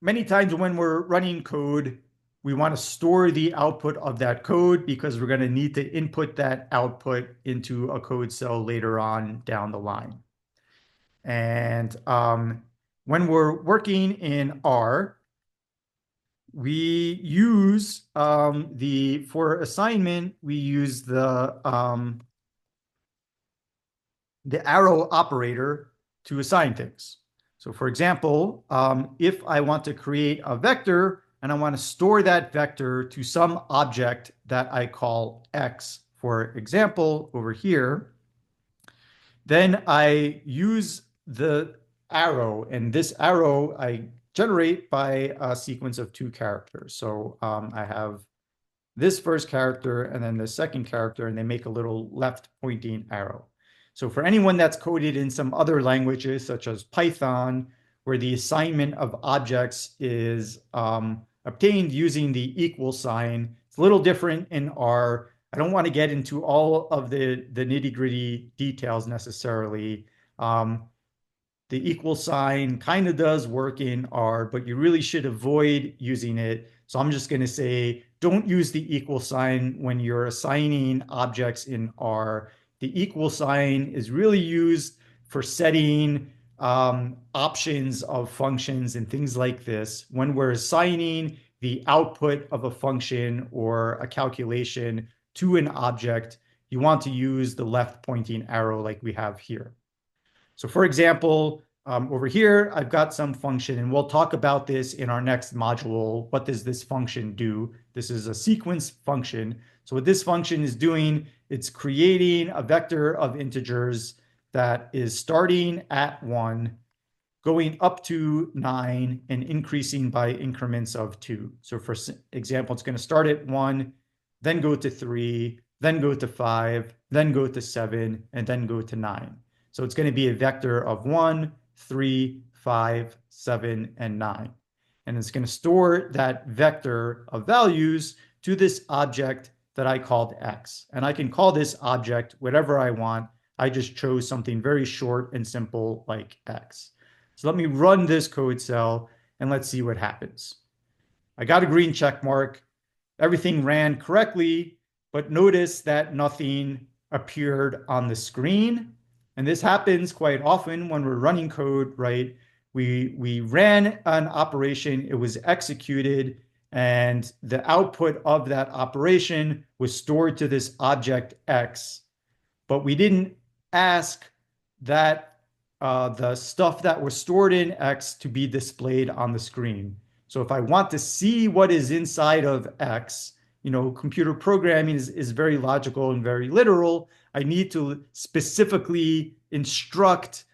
many times when we're running code, we want to store the output of that code because we're going to need to input that output into a code cell later on down the line. And when we're working in R, we use for assignment, we use the arrow operator to assign things. So for example, if I want to create a vector and I want to store that vector to some object that I call X, for example, over here, then I use the arrow, and this arrow I generate by a sequence of 2 characters. So I have this first character and then the second character, and they make a little left pointing arrow. So for anyone that's coded in some other languages, such as Python, where the assignment of objects is obtained using the equal sign, it's a little different in R. I don't want to get into all of the nitty-gritty details necessarily. The equal sign kind of does work in R, but you really should avoid using it. So I'm just going to say, don't use the equal sign when you're assigning objects in R. The equal sign is really used for setting options of functions and things like this. When we're assigning the output of a function or a calculation to an object, you want to use the left pointing arrow like we have here. So for example, over here, I've got some function, and we'll talk about this in our next module. What does this function do? This is a sequence function. So what this function is doing, it's creating a vector of integers that is starting at 1, going up to 9, and increasing by increments of 2. So for example, it's going to start at 1, then go to 3, then go to 5, then go to 7, and then go to 9. So it's going to be a vector of 1, 3, 5, 7, and 9. And it's going to store that vector of values to this object that I called X. And I can call this object whatever I want. I just chose something very short and simple like X. So let me run this code cell and let's see what happens. I got a green check mark. Everything ran correctly, but notice that nothing appeared on the screen. And this happens quite often when we're running code, right? We ran an operation, it was executed, and the output of that operation was stored to this object X. But we didn't ask that the stuff that was stored in X to be displayed on the screen. So if I want to see what is inside of X, computer programming is very logical and very literal. I need to specifically instruct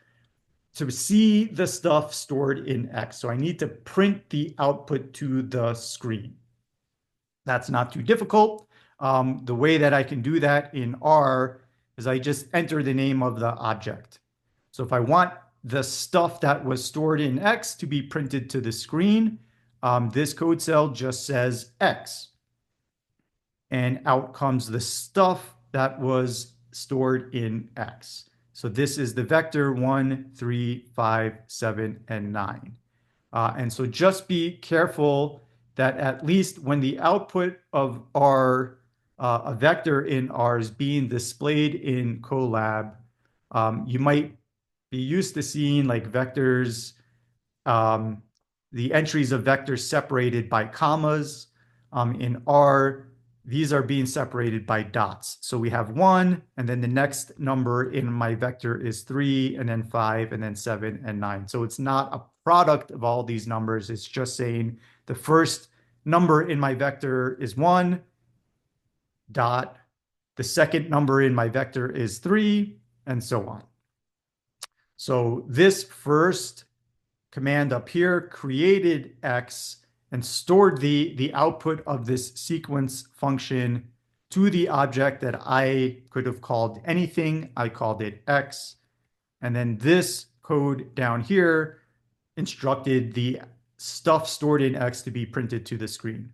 to see the stuff stored in X. So I need to print the output to the screen. That's not too difficult. The way that I can do that in R is I just enter the name of the object. So if I want the stuff that was stored in X to be printed to the screen, this code cell just says X. And out comes the stuff that was stored in X. So this is the vector 1, 3, 5, 7, and 9. And so just be careful that at least when the output of R, a vector in R is being displayed in Colab, you might be used to seeing like vectors, the entries of vectors separated by commas. In R, these are being separated by dots. So we have 1, and then the next number in my vector is 3, and then 5, and then 7, and 9. So it's not a product of all these numbers. It's just saying the first number in my vector is 1, dot. The second number in my vector is 3, and so on. So this first command up here created X and stored the output of this sequence function to the object that I could have called anything. I called it X. And then this code down here instructed the stuff stored in X to be printed to the screen.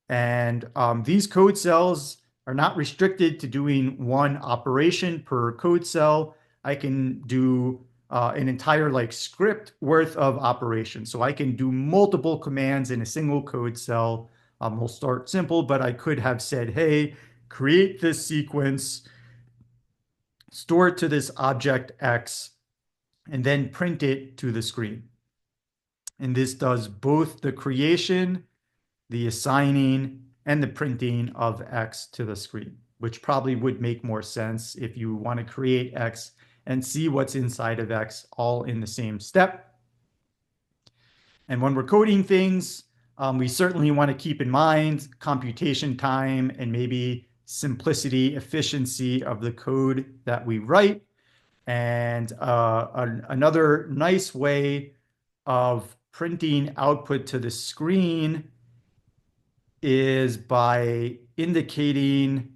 And these code cells are not restricted to doing one operation per code cell. I can do an entire like script worth of operations. So I can do multiple commands in a single code cell. We'll start simple, but I could have said, hey, create this sequence, store it to this object X, and then print it to the screen. And this does both the creation, the assigning, and the printing of X to the screen, which probably would make more sense if you want to create X and see what's inside of X all in the same step. And when we're coding things, we certainly want to keep in mind computation time and maybe simplicity, efficiency of the code that we write. And another nice way of printing output to the screen is by indicating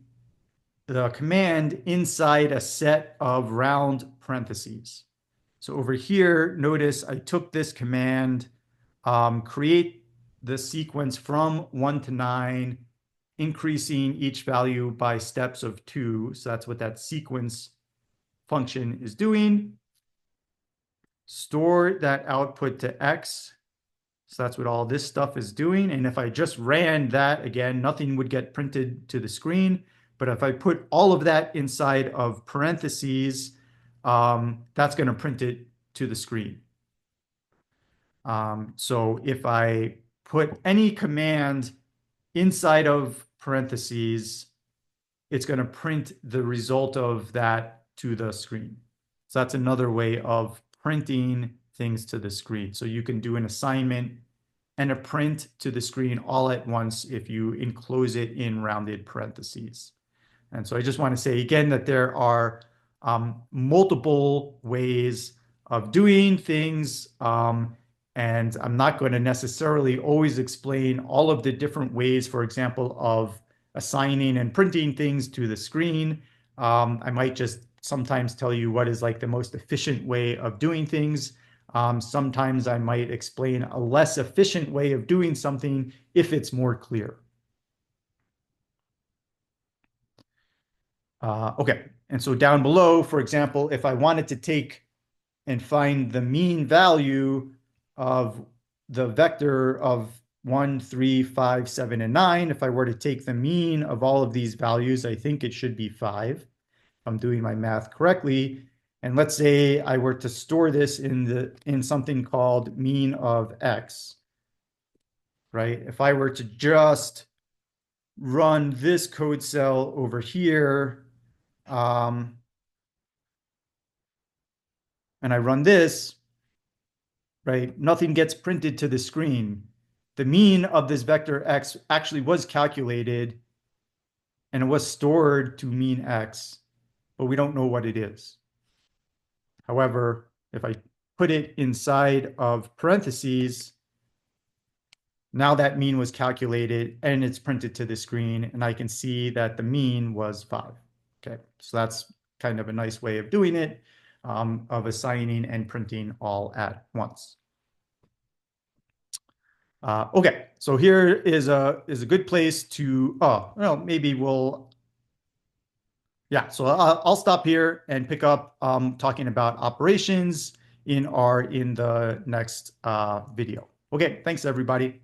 the command inside a set of round parentheses. So over here, notice I took this command, create the sequence from 1 to 9, increasing each value by steps of 2. So that's what that sequence function is doing. Store that output to X. So that's what all this stuff is doing. And if I just ran that again, nothing would get printed to the screen. But if I put all of that inside of parentheses, that's going to print it to the screen. So if I put any command inside of parentheses, it's going to print the result of that to the screen. So that's another way of printing things to the screen. So you can do an assignment and a print to the screen all at once if you enclose it in rounded parentheses. And so I just want to say again that there are multiple ways of doing things. And I'm not going to necessarily always explain all of the different ways, for example, of assigning and printing things to the screen. I might just sometimes tell you what is like the most efficient way of doing things. Sometimes I might explain a less efficient way of doing something if it's more clear. Okay, and so down below, for example, if I wanted to take and find the mean value of the vector of 1, 3, 5, 7, and 9, if I were to take the mean of all of these values, I think it should be 5. If I'm doing my math correctly. And let's say I were to store this in something called mean of X, right? If I were to just run this code cell over here, and I run this, right? Nothing gets printed to the screen. The mean of this vector X actually was calculated and it was stored to mean X, but we don't know what it is. However, if I put it inside of parentheses, now that mean was calculated and it's printed to the screen, and I can see that the mean was 5. Okay, so that's kind of a nice way of doing it, of assigning and printing all at once. Okay, so here is a good place to, well, maybe we'll, yeah, so I'll stop here and pick up talking about operations in the next video. Okay, thanks everybody.